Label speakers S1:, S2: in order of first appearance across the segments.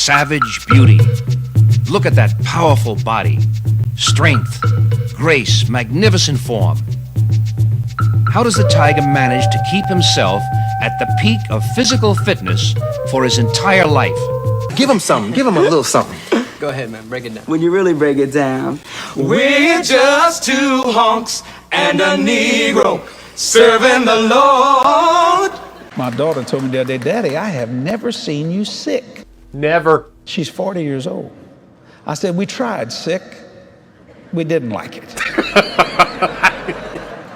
S1: savage beauty. Look at that powerful body. Strength, grace, magnificent form. How does the tiger manage to keep himself at the peak of physical fitness for his entire life?
S2: Give him something. Give him a little something.
S3: Go ahead, man. Break it down.
S4: When you really break it down.
S5: We're just two hunks and a Negro serving the Lord.
S6: My daughter told me the other day, Daddy, I have never seen you sick.
S3: Never.
S6: She's 40 years old. I said, we tried sick. We didn't like it.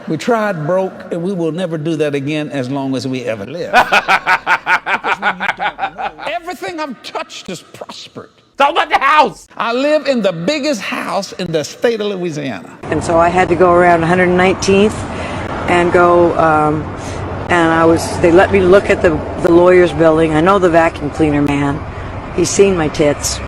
S6: We tried broke, and we will never do that again as long as we ever live. Because when you don't know, everything I've touched has prospered.
S3: Talk about the house.
S6: I live in the biggest house in the state of Louisiana.
S4: And so I had to go around 119th and go, they let me look at the lawyer's building. I know the vacuum cleaner man. He's seen my tits.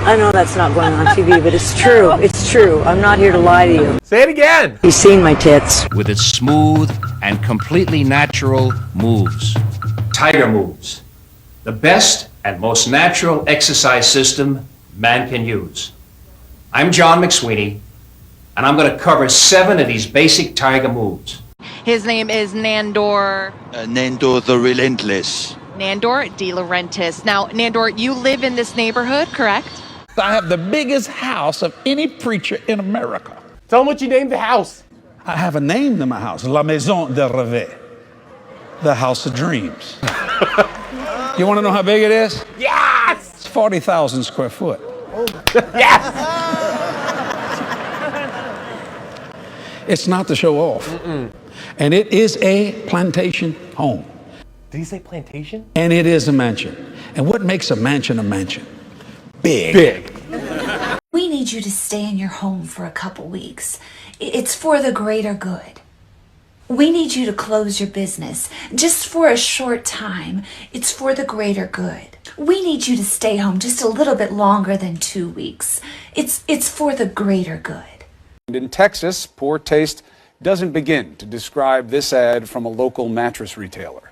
S4: I know that's not going on TV, but it's true. It's true. I'm not here to lie to you.
S3: Say it again.
S4: He's seen my tits.
S1: With its smooth and completely natural moves. Tiger moves. The best and most natural exercise system man can use. I'm John McSweeney, and I'm going to cover 7 of these basic tiger moves.
S7: His name is Nandor.
S8: Nandor the Relentless.
S7: Nandor De Laurentiis. Now, Nandor, you live in this neighborhood, correct?
S6: I have the biggest house of any preacher in America.
S3: Tell him what you named the house.
S6: I have a name to my house, La Maison de Rêve, the house of dreams. You want to know how big it is?
S3: Yes!
S6: It's 40,000 square foot.
S3: Yes!
S6: It's not to show off. And it is a plantation home.
S3: Did he say plantation?
S6: And it is a mansion. And what makes a mansion a mansion? Big.
S9: We need you to stay in your home for a couple weeks. It's for the greater good. We need you to close your business just for a short time. It's for the greater good. We need you to stay home just a little bit longer than 2 weeks. It's for the greater good.
S10: In Texas, poor taste doesn't begin to describe this ad from a local mattress retailer.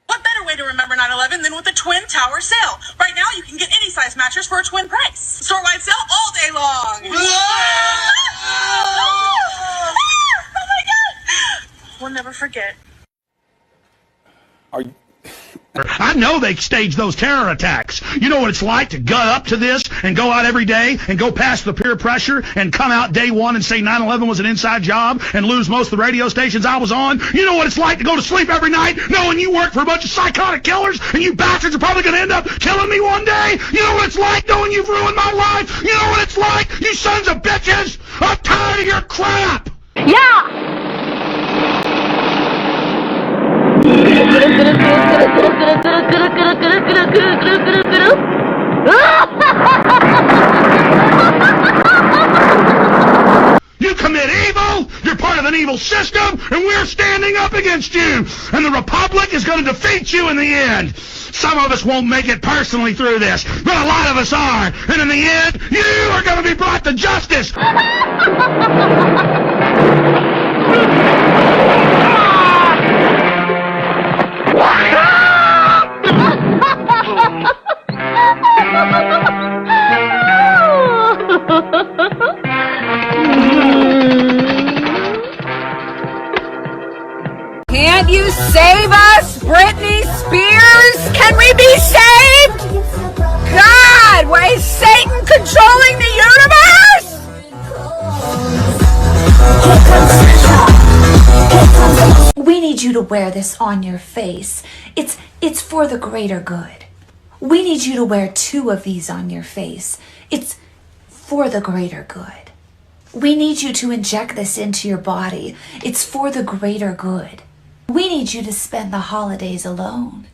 S11: What better way to remember 9/11 than with a Twin Tower sale? Right now, you can get any size mattress for a twin price. Store-wide sale all day long. Oh my God! We'll never forget.
S10: Are you...
S12: I know they staged those terror attacks. You know what it's like to gut up to this and go out every day and go past the peer pressure and come out day one and say 9/11 was an inside job and lose most of the radio stations I was on. You know what it's like to go to sleep every night knowing you work for a bunch of psychotic killers and you bastards are probably going to end up killing me one day. You know what it's like knowing you've ruined my life. You know what it's like, you sons of bitches. I'm tired of your crap.
S7: Yeah!
S12: You commit evil, you're part of an evil system, and we're standing up against you. And the Republic is going to defeat you in the end. Some of us won't make it personally through this, but a lot of us are. And in the end, you are going to be brought to justice.
S13: Can't you save us, Britney Spears? Can we be saved? God, why is Satan controlling the universe?
S9: We need you to wear this on your face. It's for the greater good. We need you to wear 2 of these on your face. It's for the greater good. We need you to inject this into your body. It's for the greater good. We need you to spend the holidays alone.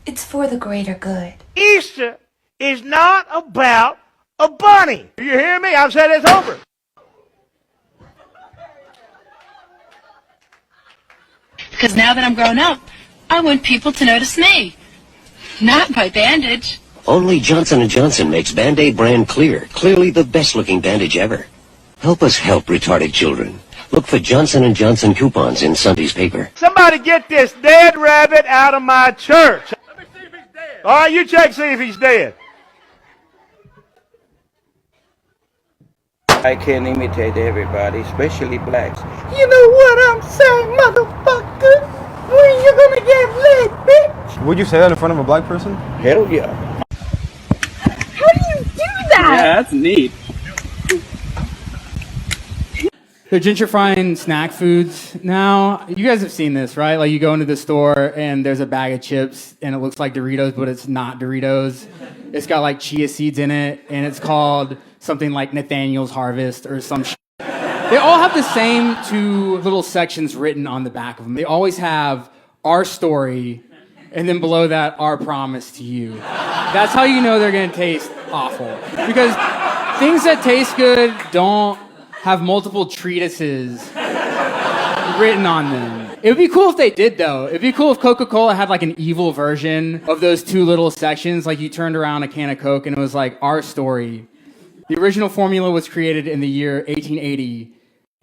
S9: It's for the greater good.
S14: Easter is not about a bunny. You hear me? I've said it's over.
S15: Because now that I'm grown up, I want people to notice me, not my bandage.
S16: Only Johnson & Johnson makes Band-Aid brand clear. Clearly the best looking bandage ever. Help us help retarded children. Look for Johnson & Johnson coupons in Sunday's paper.
S14: Somebody get this dead rabbit out of my church. Let me see if he's dead. All right, you check, see if he's dead.
S17: I can imitate everybody, especially blacks.
S5: You know what I'm saying, motherfucker? When you gonna get lit, bitch?
S3: Would you say that in front of a black person?
S17: Hell yeah.
S13: How do you do that?
S17: Yeah, that's neat.
S18: They're gentrifying snack foods now. You guys have seen this, right? Like you go into the store and there's a bag of chips and it looks like Doritos, but it's not Doritos. It's got like chia seeds in it and it's called something like Nathaniel's Harvest or some shit. They all have the same two little sections written on the back of them. They always have our story and then below that, our promise to you. That's how you know they're gonna taste awful. Because things that taste good don't have multiple treatises written on them. It would be cool if they did, though. It'd be cool if Coca-Cola had like an evil version of those two little sections. Like you turned around a can of Coke and it was like our story. The original formula was created in the year 1880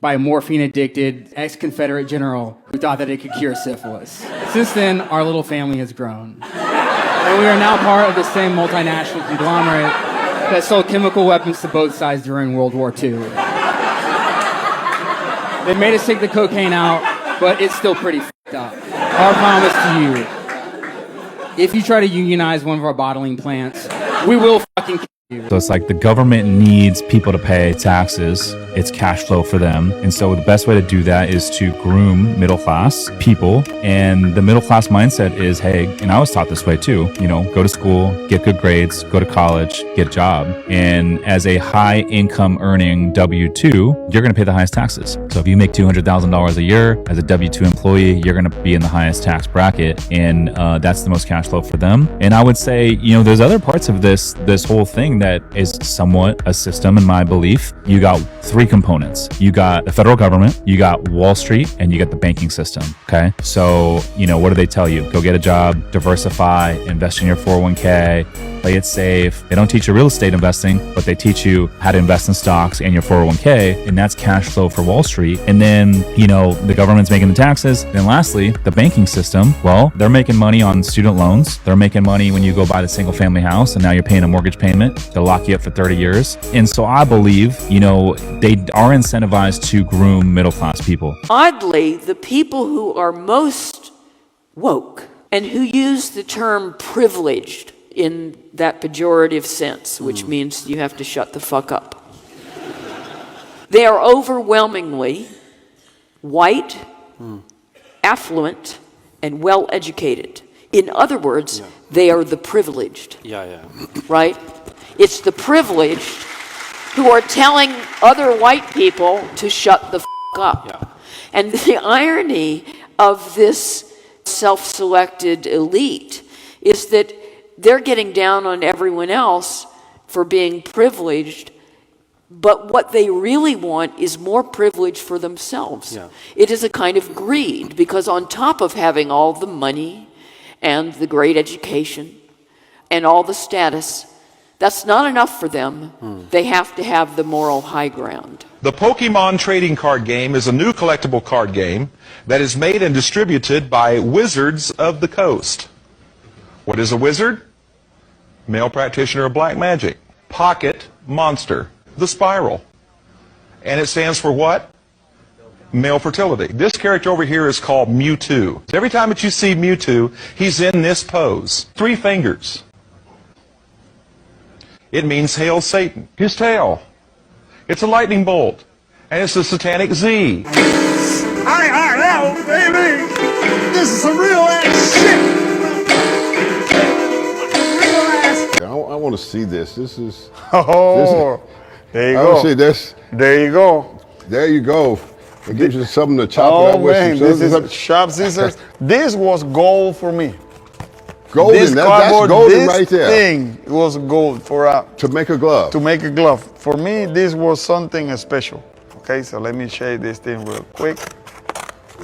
S18: by a morphine-addicted ex-Confederate general who thought that it could cure syphilis. Since then, our little family has grown. And we are now part of the same multinational conglomerate that sold chemical weapons to both sides during World War II. They made us take the cocaine out, but it's still pretty f***ed up. Our promise to you, if you try to unionize one of our bottling plants, we will fucking kill you.
S19: So it's like the government needs people to pay taxes. It's cash flow for them. And so the best way to do that is to groom middle class people. And the middle class mindset is, hey, and I was taught this way too, you know, go to school, get good grades, go to college, get a job. And as a high income earning W-2, you're going to pay the highest taxes. So if you make $200,000 a year as a W-2 employee, you're going to be in the highest tax bracket. And that's the most cash flow for them. And I would say, you know, there's other parts of this whole thing that is somewhat a system in my belief. You got three components. You got the federal government, you got Wall Street, and you got the banking system. Okay. So, you know, what do they tell you? Go get a job, diversify, invest in your 401k, play it safe. They don't teach you real estate investing, but they teach you how to invest in stocks and your 401k, and that's cash flow for Wall Street. And then, you know, the government's making the taxes. Then lastly, the banking system, well, they're making money on student loans. They're making money when you go buy the single family house and now you're paying a mortgage payment. They'll lock you up for 30 years. And so I believe, you know, they are incentivized to groom middle class people.
S20: Oddly, the people who are most woke and who use the term privileged in that pejorative sense, which means you have to shut the fuck up. They are overwhelmingly white, affluent, and well-educated. In other words, they are the privileged. Right? It's the privileged who are telling other white people to shut the fuck up. And the irony of this self-selected elite is that they're getting down on everyone else for being privileged, but what they really want is more privilege for themselves. It is a kind of greed, because on top of having all the money and the great education and all the status, that's not enough for them. They have to have the moral high ground.
S21: The Pokemon trading card game is a new collectible card game that is made and distributed by Wizards of the Coast. What is a wizard? Male practitioner of black magic. Pocket monster. The spiral. And it stands for what? Male fertility. This character over here is called Mewtwo. Every time that you see Mewtwo, he's in this pose. 3 fingers. It means hail Satan. His tail. It's a lightning bolt. And it's the satanic Z.
S5: IRL, baby! This is some real ass shit!
S22: I want to see this. This is.
S23: Oh, there you
S22: I
S23: go.
S22: want to see this.
S23: There you go.
S22: There you go. It gives you something to chop it up with.
S23: Man, this is sharp scissors. This was gold for me.
S22: Golden, that's golden right there.
S23: This thing was gold for
S22: to make a glove.
S23: To make a glove. For me, this was something special. Okay, so let me show you this thing real quick.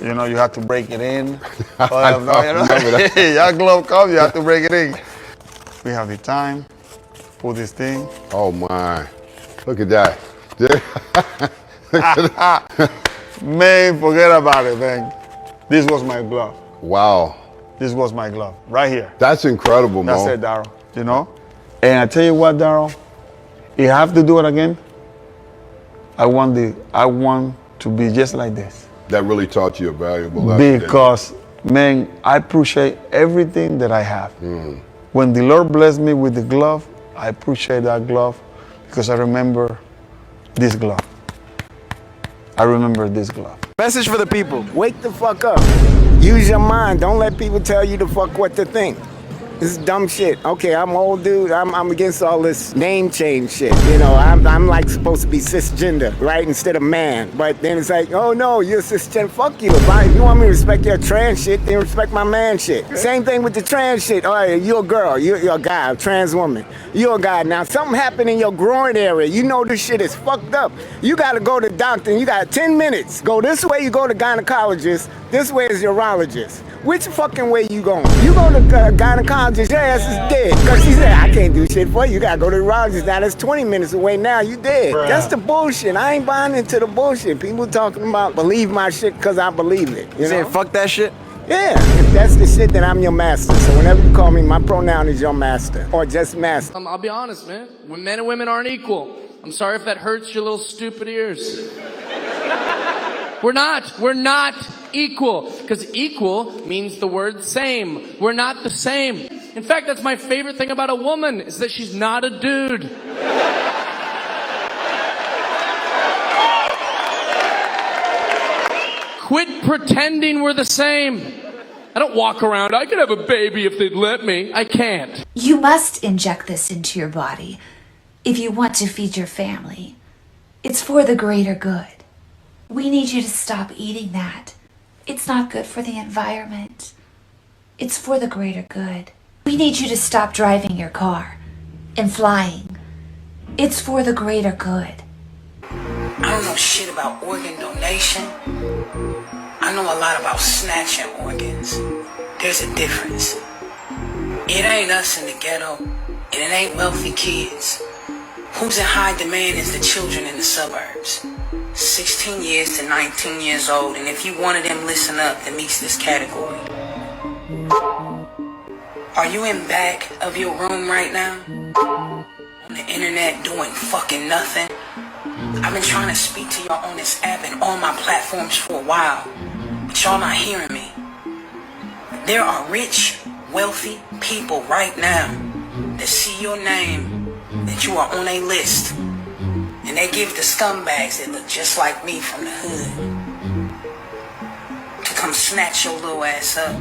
S23: You know, you have to break it in. Your glove comes, you have to break it in. We have the time. Pull this thing.
S22: Oh my! Look at that.
S23: Man, forget about it, man. This was my glove.
S22: Wow.
S23: This was my glove, right here.
S22: That's incredible, Mo.
S23: That's it, Daryl. You know? And I tell you what, Daryl, if I have to do it again, I want to be just like this.
S22: That really taught you a valuable lesson.
S23: Because, man, I appreciate everything that I have. When the Lord blessed me with the glove, I appreciate that glove because I remember this glove. I remember this glove.
S1: Message for the people. Wake the fuck up. Use your mind. Don't let people tell you the fuck what to think. This is dumb shit. Okay, I'm old dude. I'm against all this name change shit. You know, I'm like supposed to be cisgender, right? Instead of man. But then it's like, oh no, you're cisgender. Fuck you. If you want me to respect your trans shit, then respect my man shit. Same thing with the trans shit. All right, you're a girl. You're a guy, a trans woman. You're a guy. Now, something happened in your groin area. You know this shit is fucked up. You gotta go to the doctor and you got 10 minutes. Go this way, you go to gynecologist. This way is urologist. Which fucking way you going? You go to gynecologist, your ass is dead. Because she said, I can't do shit for you. You gotta go to the urologist. Now that's 20 minutes away now, you dead. Bruh. That's the bullshit. I ain't buying into the bullshit. People talking about believe my shit because I believe it. You know? Fuck that shit? Yeah, if that's the shit, then I'm your master. So whenever you call me, my pronoun is your master. Or just master.
S2: I'll be honest, man. Men and women aren't equal. I'm sorry if that hurts your little stupid ears. We're not equal. Because equal means the word same. We're not the same. In fact, that's my favorite thing about a woman, is that she's not a dude. Quit pretending we're the same. I don't walk around, I could have a baby if they'd let me. I can't.
S9: You must inject this into your body if you want to feed your family. It's for the greater good. We need you to stop eating that. It's not good for the environment. It's for the greater good. We need you to stop driving your car and flying. It's for the greater good.
S4: I don't know shit about organ donation. I know a lot about snatching organs. There's a difference. It ain't us in the ghetto, and it ain't wealthy kids. Who's in high demand is the children in the suburbs. 16 years to 19 years old, and if you one of them listen up that meets this category. Are you in back of your room right now? On the internet doing fucking nothing? I've been trying to speak to y'all on this app and all my platforms for a while, but y'all not hearing me. There are rich, wealthy people right now that see your name, that you are on a list, and they give the scumbags that look just like me from the hood to come snatch your little ass up.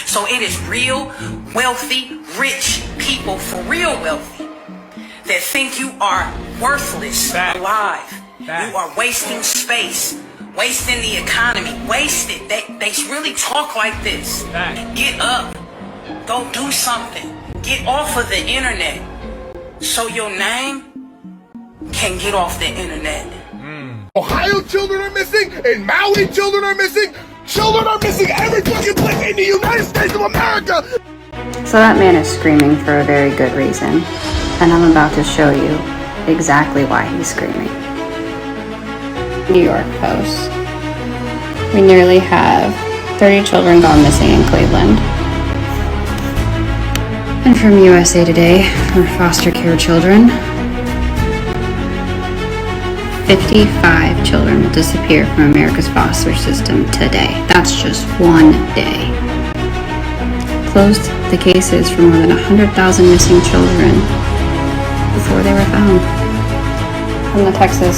S4: So it is real, wealthy, rich people, for real wealthy, that think you are worthless, alive. You are wasting space, wasting the economy, wasted. They really talk like this. Get up, go do something, get off of the internet, so your name can get off the internet.
S24: Ohio children are missing, and Maui children are missing. Children are missing every fucking place in the United States of America.
S25: So that man is screaming for a very good reason, and I'm about to show you exactly why he's screaming. New York Post. We nearly have 30 children gone missing in Cleveland. And from USA Today, for foster care children, 55 children will disappear from America's foster system today. That's just one day. Closed the cases for more than 100,000 missing children before they were found. From the Texas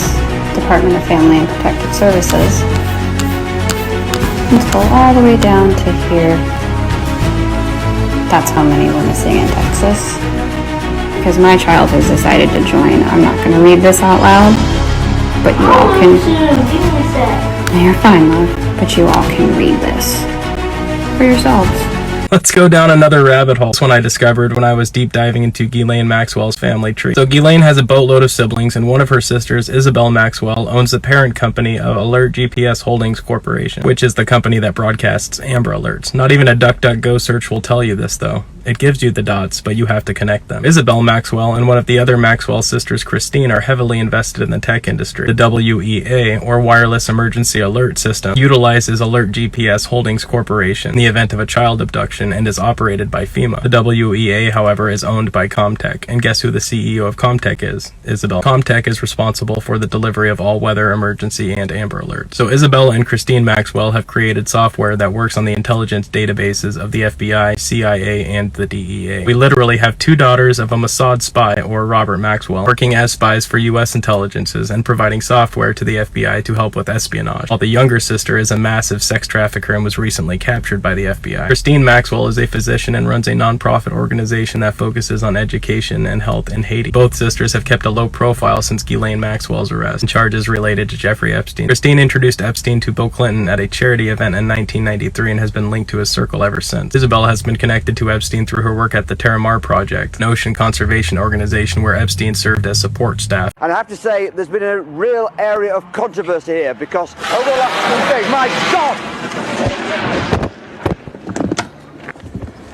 S25: Department of Family and Protective Services, let's go all the way down to here. That's how many were missing in Texas. Because my child has decided to join. I'm not going to read this out loud, but you all can. You're fine, love. But you all can read this for yourselves.
S6: Let's go down another rabbit hole. This one I discovered when I was deep diving into Ghislaine Maxwell's family tree. So Ghislaine has a boatload of siblings, and one of her sisters, Isabel Maxwell, owns the parent company of Alert GPS Holdings Corporation, which is the company that broadcasts Amber Alerts. Not even a DuckDuckGo search will tell you this, though. It gives you the dots, but you have to connect them. Isabel Maxwell and one of the other Maxwell sisters, Christine, are heavily invested in the tech industry. The WEA, or Wireless Emergency Alert System, utilizes Alert GPS Holdings Corporation in the event of a child abduction and is operated by FEMA. The WEA, however, is owned by Comtech, and guess who the CEO of Comtech is? Isabel. Comtech is responsible for the delivery of all-weather, emergency, and Amber Alerts. So Isabel and Christine Maxwell have created software that works on the intelligence databases of the FBI, CIA, and the DEA. We literally have two daughters of a Mossad spy, or Robert Maxwell, working as spies for U.S. intelligences and providing software to the FBI to help with espionage, while the younger sister is a massive sex trafficker and was recently captured by the FBI. Christine Maxwell is a physician and runs a non-profit organization that focuses on education and health in Haiti. Both sisters have kept a low profile since Ghislaine Maxwell's arrest and charges related to Jeffrey Epstein. Christine introduced Epstein to Bill Clinton at a charity event in 1993 and has been linked to his circle ever since. Isabel has been connected to Epstein through her work at the Terramar Project, an ocean conservation organization where Epstein served as support staff.
S7: And I have to say, there's been a real area of controversy here because over the last few days, my God!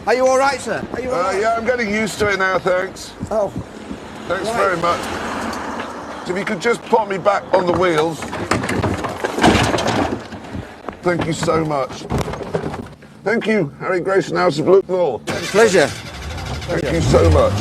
S7: Are you all right, sir? Are you all right?
S22: Yeah, I'm getting used to it now, thanks.
S7: Oh.
S22: Thanks very much. If you could just put me back on the wheels. Thank you so much. Thank you, Harry Grayson, House of Luke Law.
S7: Pleasure.
S22: Thank you so much.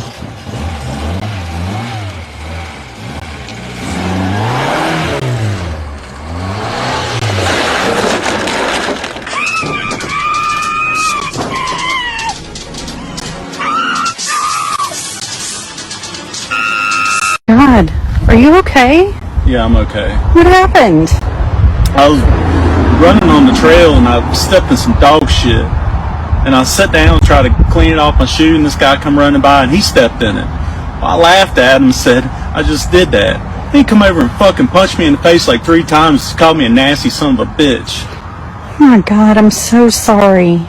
S8: God, are you okay?
S10: Yeah, I'm okay.
S8: What happened?
S10: I was running on the trail and I stepped in some dog shit. And I sat down and tried to clean it off my shoe, and this guy come running by and he stepped in it. Well, I laughed at him and said, I just did that. He come over and fucking punched me in the face like 3 times, called me a nasty son of a bitch.
S8: Oh my God, I'm so sorry.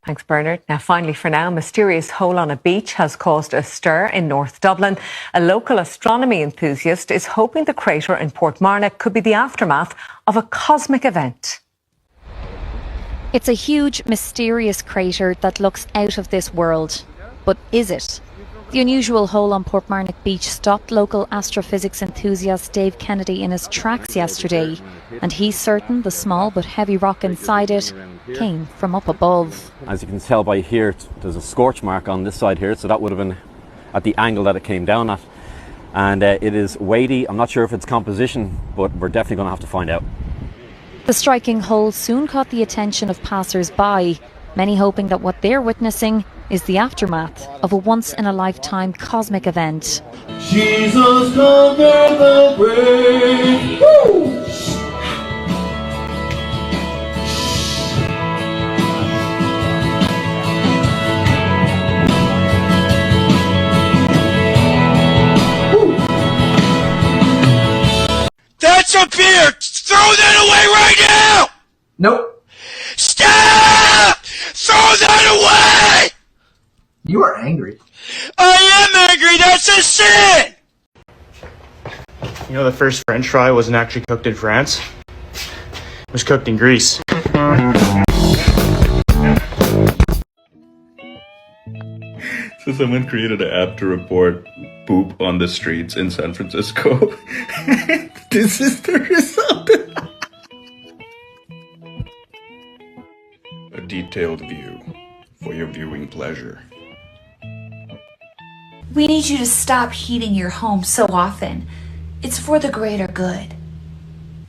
S11: Thanks, Bernard. Now, finally for now, a mysterious hole on a beach has caused a stir in North Dublin. A local astronomy enthusiast is hoping the crater in Portmarnock could be the aftermath of a cosmic event.
S26: It's a huge, mysterious crater that looks out of this world. But is it? The unusual hole on Portmarnock Beach stopped local astrophysics enthusiast Dave Kennedy in his tracks yesterday, and he's certain the small but heavy rock inside it came from up above.
S27: As you can tell by here, there's a scorch mark on this side here, so that would have been at the angle that it came down at. And it is weighty. I'm not sure if it's composition, but we're definitely going to have to find out.
S26: The striking hole soon caught the attention of passers-by, many hoping that what they're witnessing is the aftermath of a once-in-a-lifetime cosmic event.
S5: Jesus conquered the grave. Woo!
S14: That's a beer! Throw that away right now!
S28: Nope.
S14: Stop! Throw that away!
S28: You are angry.
S14: I am angry! That's a sin!
S29: You know, the first French fry wasn't actually cooked in France. It was cooked in Greece.
S19: So someone created an app to report poop on the streets in San Francisco. This is the result. A detailed view for your viewing pleasure.
S9: We need you to stop heating your home so often. It's for the greater good.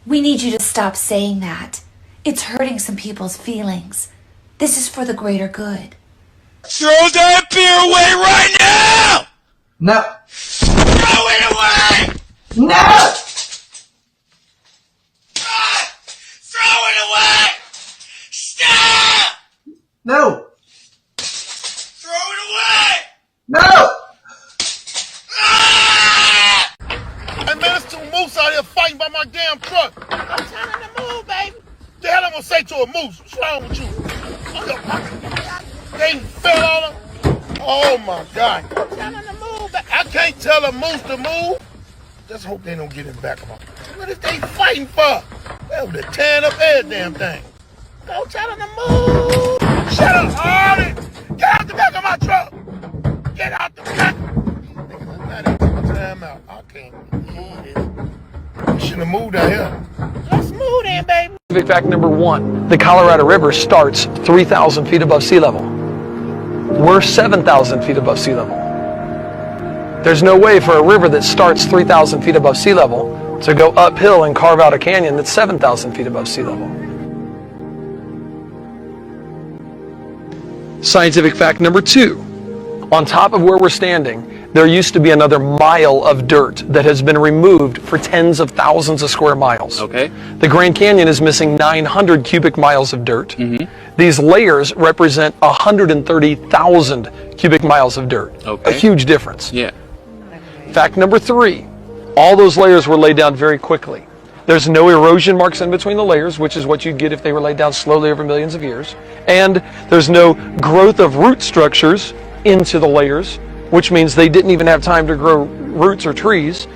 S9: We need you to stop saying that. It's hurting some people's feelings. This is for the greater good.
S14: Throw that beer away right now!
S28: No.
S14: Throw it away!
S28: No!
S14: Throw it away! Stop!
S28: No!
S14: Throw it away!
S28: No!
S14: Ah!
S24: truck. I'm telling them to move, baby. The hell I'm gonna say to a moose? What's wrong with you? They fell on them. Oh my God. I'm telling them to move. I can't tell a moose to move. Just hope they don't get in back of my. What is they fighting for? They would have tearing up every damn thing. Go tell them to move. Shut up, Harley. Get out the back of my truck. Get out the back. Time out. I can't believe it. You should have moved out here. Just move in, baby.
S3: Scientific fact number 1, the Colorado River starts 3,000 feet above sea level. We're 7,000 feet above sea level. There's no way for a river that starts 3,000 feet above sea level to go uphill and carve out a canyon that's 7,000 feet above sea level. Scientific fact number 2, on top of where we're standing, there used to be another mile of dirt that has been removed for tens of thousands of square miles.
S12: Okay.
S3: The Grand Canyon is missing 900 cubic miles of dirt. These layers represent 130,000 cubic miles of dirt.
S12: Okay.
S3: A huge difference.
S12: Yeah.
S3: Fact number 3, all those layers were laid down very quickly. There's no erosion marks in between the layers, which is what you'd get if they were laid down slowly over millions of years. And there's no growth of root structures into the layers, which means they didn't even have time to grow roots or trees.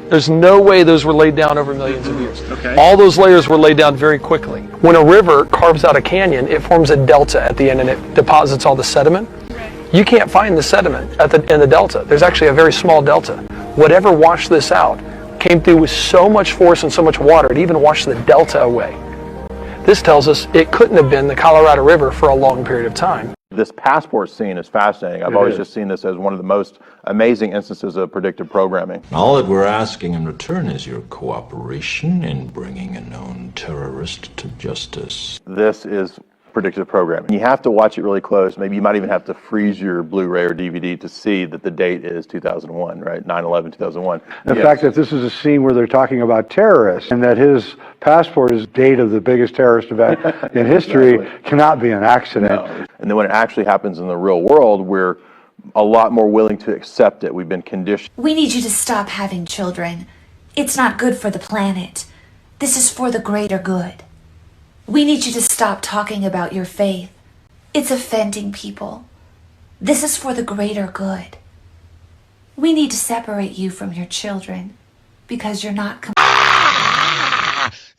S3: There's no way those were laid down over millions of years.
S12: Okay.
S3: All those layers were laid down very quickly. When a river carves out a canyon, it forms a delta at the end and it deposits all the sediment. You can't find the sediment in the delta. There's actually a very small delta. Whatever washed this out came through with so much force and so much water, it even washed the delta away. This tells us it couldn't have been the Colorado River for a long period of time.
S13: This passport scene is fascinating. I've always just seen this as one of the most amazing instances of predictive programming.
S15: All that we're asking in return is your cooperation in bringing a known terrorist to justice.
S13: This is predictive programming. You have to watch it really close. Maybe you might even have to freeze your Blu-ray or DVD to see that the date is 2001, right? 9/11/2001.
S16: The fact that this is a scene where they're talking about terrorists and that his passport is date of the biggest terrorist event in history cannot be an accident.
S13: No. And then when it actually happens in the real world, we're a lot more willing to accept it. We've been conditioned.
S9: We need you to stop having children. It's not good for the planet. This is for the greater good. We need you to stop talking about your faith. It's offending people. This is for the greater good. We need to separate you from your children because you're not.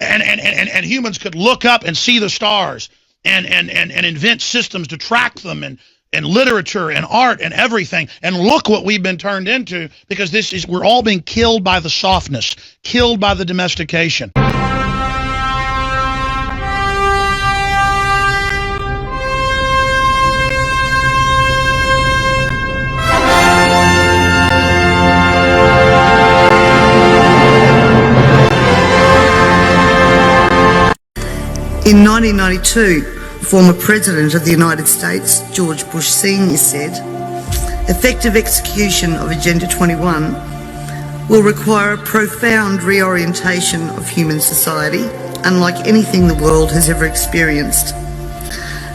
S14: And humans could look up and see the stars and invent systems to track them and literature and art and everything. And look what we've been turned into, because we're all being killed by the softness, killed by the domestication.
S17: In 1992, former President of the United States, George Bush Sr. said, "Effective execution of Agenda 21 will require a profound reorientation of human society, unlike anything the world has ever experienced.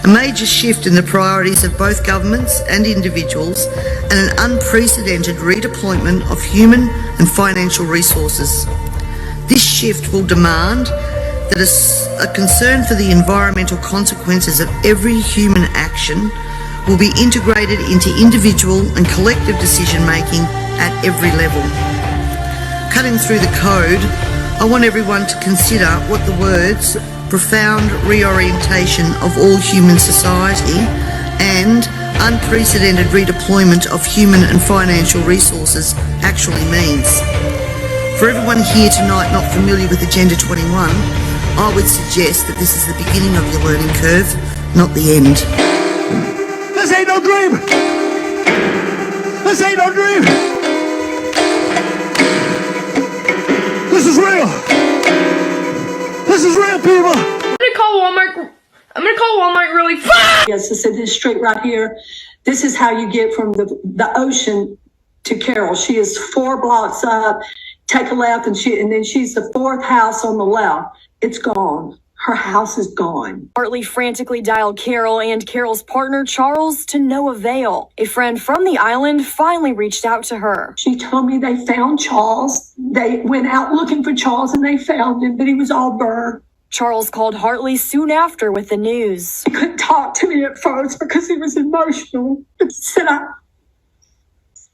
S17: A major shift in the priorities of both governments and individuals, and an unprecedented redeployment of human and financial resources. This shift will demand that a concern for the environmental consequences of every human action will be integrated into individual and collective decision-making at every level." Cutting through the code, I want everyone to consider what the words "profound reorientation of all human society" and "unprecedented redeployment of human and financial resources" actually means. For everyone here tonight not familiar with Agenda 21, I would suggest that this is the beginning of your learning curve, not the end.
S14: This ain't no dream! This ain't no dream! This is real! This is real, people!
S18: I'm gonna call Walmart really fast!
S20: Yes, this is straight right here. This is how you get from the ocean to Carol. She is 4 blocks up. Take a left, and then she's the 4th house on the left. It's gone. her house is gone.
S1: Hartley frantically dialed Carol and Carol's partner Charles to no avail. A friend from the island finally reached out to her.
S20: She told me they found Charles. They went out looking for Charles and they found him, but he was all burned.
S1: Charles called Hartley soon after with the news.
S20: He couldn't talk to me at first because he was emotional. He said,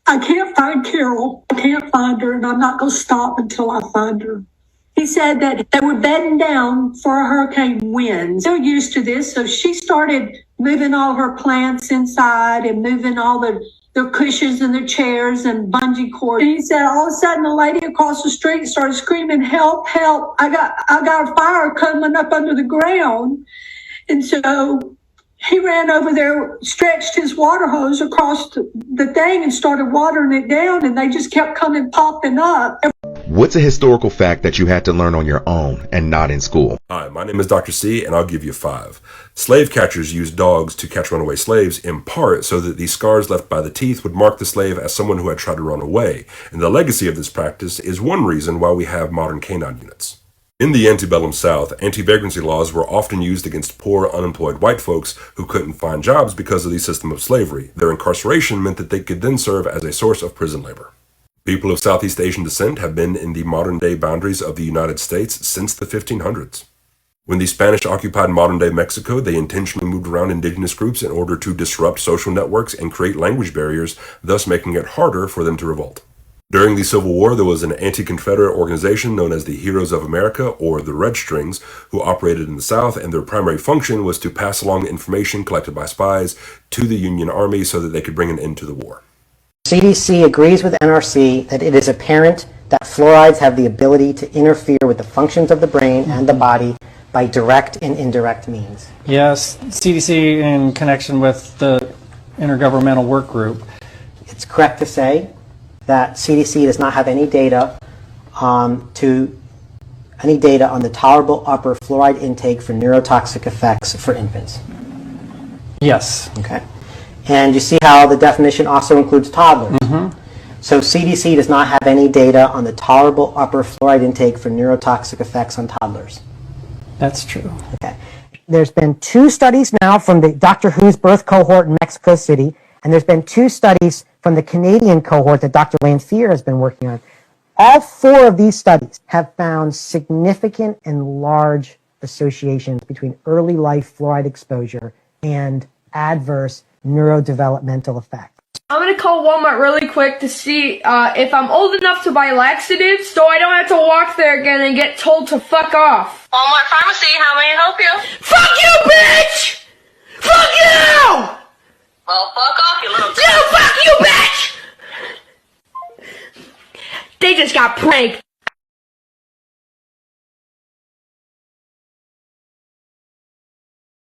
S20: I can't find Carol. I can't find her, and I'm not going to stop until I find her. He said that they were bedding down for a hurricane wind. They're used to this, so she started moving all her plants inside and moving all their cushions and their chairs and bungee cords. And he said all of a sudden a lady across the street started screaming, "Help, help, I got a fire coming up under the ground." And so he ran over there, stretched his water hose across the thing and started watering it down, and they just kept coming popping up.
S2: What's a historical fact that you had to learn on your own and not in school?
S4: Hi, my name is Dr. C, and I'll give you 5. Slave catchers used dogs to catch runaway slaves, in part so that the scars left by the teeth would mark the slave as someone who had tried to run away. And the legacy of this practice is one reason why we have modern canine units. In the antebellum South, anti-vagrancy laws were often used against poor, unemployed white folks who couldn't find jobs because of the system of slavery. Their incarceration meant that they could then serve as a source of prison labor. People of Southeast Asian descent have been in the modern-day boundaries of the United States since the 1500s. When the Spanish occupied modern-day Mexico, they intentionally moved around indigenous groups in order to disrupt social networks and create language barriers, thus making it harder for them to revolt. During the Civil War, there was an anti-Confederate organization known as the Heroes of America, or the Red Strings, who operated in the South, and their primary function was to pass along information collected by spies to the Union Army so that they could bring an end to the war.
S6: CDC agrees with NRC that it is apparent that fluorides have the ability to interfere with the functions of the brain and the body by direct and indirect means.
S7: Yes, CDC in connection with the Intergovernmental Work Group.
S6: It's correct to say that CDC does not have any data on the tolerable upper fluoride intake for neurotoxic effects for infants.
S7: Yes.
S6: Okay. And you see how the definition also includes toddlers. So CDC does not have any data on the tolerable upper fluoride intake for neurotoxic effects on toddlers.
S7: That's true.
S6: Okay. There's been 2 studies now from the Dr. Who's birth cohort in Mexico City, and there's been 2 studies from the Canadian cohort that Dr. Lanphier has been working on. All 4 of these studies have found significant and large associations between early life fluoride exposure and adverse neurodevelopmental effects.
S18: I'm gonna call Walmart really quick to see if I'm old enough to buy laxatives so I don't have to walk there again and get told to fuck off.
S12: Walmart Pharmacy, how may I help you?
S18: Fuck you, bitch! Fuck you!
S12: Well, fuck off, you little
S18: No, fuck you, bitch! They just got pranked.